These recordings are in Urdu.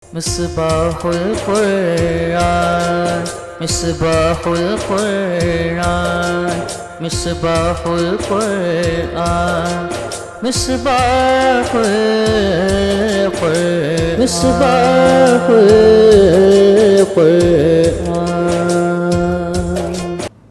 مصباح القرآن مصباح القرآن مصباح القرآن مصباح القرآن مصباح القرآن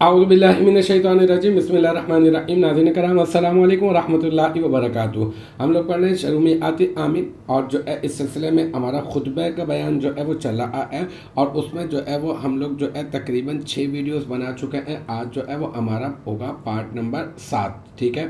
اعوذ باللہ من الشیطان الرجیم بسم اللہ الرحمن الرحیم۔ ناظرین کرام السلام علیکم ورحمۃ اللہ وبرکاتہ۔ ہم لوگ پڑھ رہے ہیں شرومیات عامل، اور جو ہے اس سلسلے میں ہمارا خطبہ کا بیان جو ہے وہ چل رہا ہے، اور اس میں جو ہے وہ ہم لوگ جو ہے تقریباً 6 ویڈیوز بنا چکے ہیں۔ آج جو ہے وہ ہمارا ہوگا پارٹ نمبر 7، ٹھیک ہے۔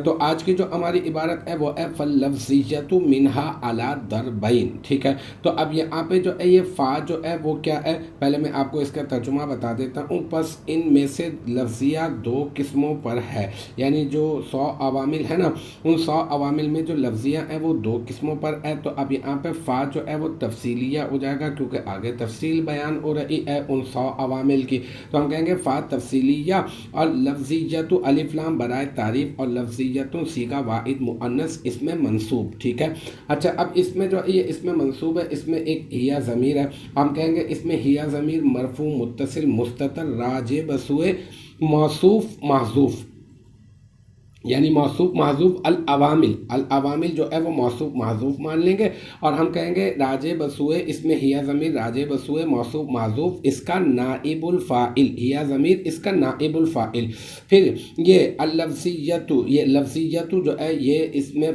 تو آج کی جو ہماری عبارت ہے وہ ہے فاللفظیۃ منہا علی ضربین، ٹھیک ہے۔ تو اب یہاں پہ جو ہے یہ فا جو ہے وہ کیا ہے، پہلے میں آپ کو اس کا ترجمہ بتا دیتا ہوں۔ پس ان میں سے لفظیہ 2 قسموں پر ہے، یعنی جو 100 عوامل ہے نا، ان 100 عوامل میں جو لفظیہ ہیں وہ 2 قسموں پر ہے۔ تو اب یہاں پہ فا جو ہے وہ تفصیلیہ ہو جائے گا، کیونکہ آگے تفصیل بیان ہو رہی ہے ان 100 عوامل کی، تو ہم کہیں گے فا تفصیلیہ اور لفظیت الف لام برائے تعریف اور لفظیت صیغہ واحد مؤنث اس میں منصوب، ٹھیک ہے۔ اچھا، اب اس میں جو یہ اس میں منصوب ہے، اس میں ایک ہیا ضمیر ہے، ہم کہیں گے اس میں ہیا ضمیر مرفوع متصل مستتر راجع بسوئے موصوف محذوف، یعنی موصوف محذوف العوامل جو ہے وہ موصوف محذوف مان لیں گے، اور ہم کہیں گے راجع بسوئے، اس میں ہیا ضمیر راجع بسوئے موصوف محذوف اس کا نائب الفاعل، ہیا ضمیر اس کا نائب الفاعل۔ پھر یہ اللفظیت، یہ لفظیت جو ہے یہ اس میں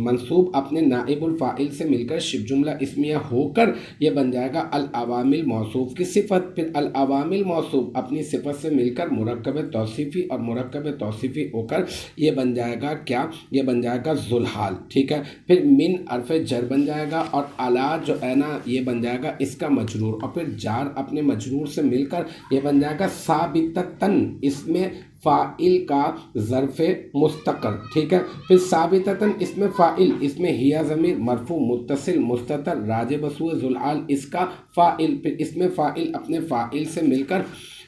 منصوب اپنے نائب الفاعل سے مل کر شبہ جملہ اسمیہ ہو کر یہ بن جائے گا العوامل موصوف کی صفت۔ پھر العوامل موصوف اپنی صفت سے مل کر مرکب توصیفی اور مرکب توصیفی ہو کر یہ بن جائے گا کیا، یہ بن جائے گا ذوالحال، ٹھیک ہے۔ پھر من حرف جر بن جائے گا، اور علا جو ہے نا یہ بن جائے گا اس کا مجرور، اور پھر جار اپنے مجرور سے مل کر یہ بن جائے گا ثابتتاً، اس میں فاعل کا ظرف مستقر، ٹھیک ہے۔ پھر ثابتتاً اس میں فاعل، اس میں ہیا ضمیر مرفوع متصل مستتر راجع بسوء ذوالحال اس کا فاعل، پھر اس میں فاعل اپنے فاعل سے مل کر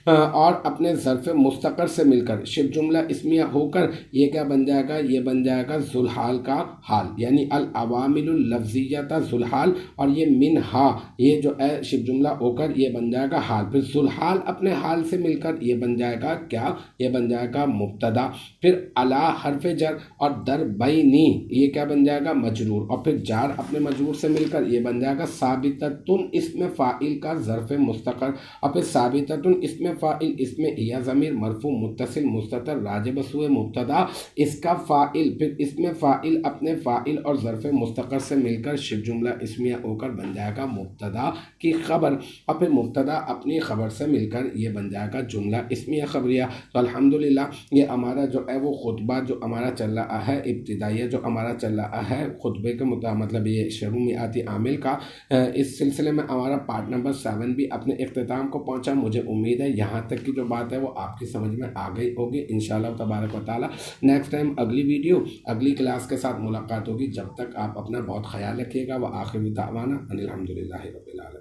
اور اپنے ظرف مستقر سے مل کر شبہ جملہ اسمیہ ہو کر یہ کیا بن جائے گا، یہ بن جائے گا ذوالحال کا حال، یعنی العوامل اللفظیۃ ذوالحال، اور یہ منہا یہ جو ہے شبہ جملہ ہو کر یہ بن جائے گا حال۔ پھر ذوالحال اپنے حال سے مل کر یہ بن جائے گا کیا، یہ بن جائے گا مبتدا۔ پھر علی حرف جر اور دربینی یہ کیا بن جائے گا مجرور، اور پھر جار اپنے مجرور سے مل کر یہ بن جائے گا ثابتتن، اس میں فاعل کا ظرف مستقر، اور پھر ثابتتن اس میں فاعل، اس میں ہیا ضمیر مرفوع متصل مستتر راجع بسوء مبتدا اس کا فاعل، پھر اس میں فاعل اپنے فاعل اور ظرف مستقر سے مل کر شبہ جملہ اسمیہ ہو کر بن جائے گا مبتدا کی خبر، اور پھر مبتدا اپنی خبر سے مل کر یہ بن جائے گا جملہ اسمیہ خبریہ۔ تو الحمدللہ یہ ہمارا جو ہے وہ خطبہ جو ہمارا چل رہا ہے، ابتدائیہ جو ہمارا چل رہا ہے خطبے کے مطلب یہ شرومیات عامل کا، اس سلسلے میں ہمارا پارٹ نمبر 7 بھی اپنے اختتام کو پہنچا۔ مجھے امید ہے یہاں تک کی جو بات ہے وہ آپ کی سمجھ میں آ گئی ہوگی انشاءاللہ تبارک و تعالی۔ نیکسٹ ٹائم اگلی ویڈیو اگلی کلاس کے ساتھ ملاقات ہوگی، جب تک آپ اپنا بہت خیال رکھیے گا۔ وآخر دعوانا ان الحمدللہ رب العالمین۔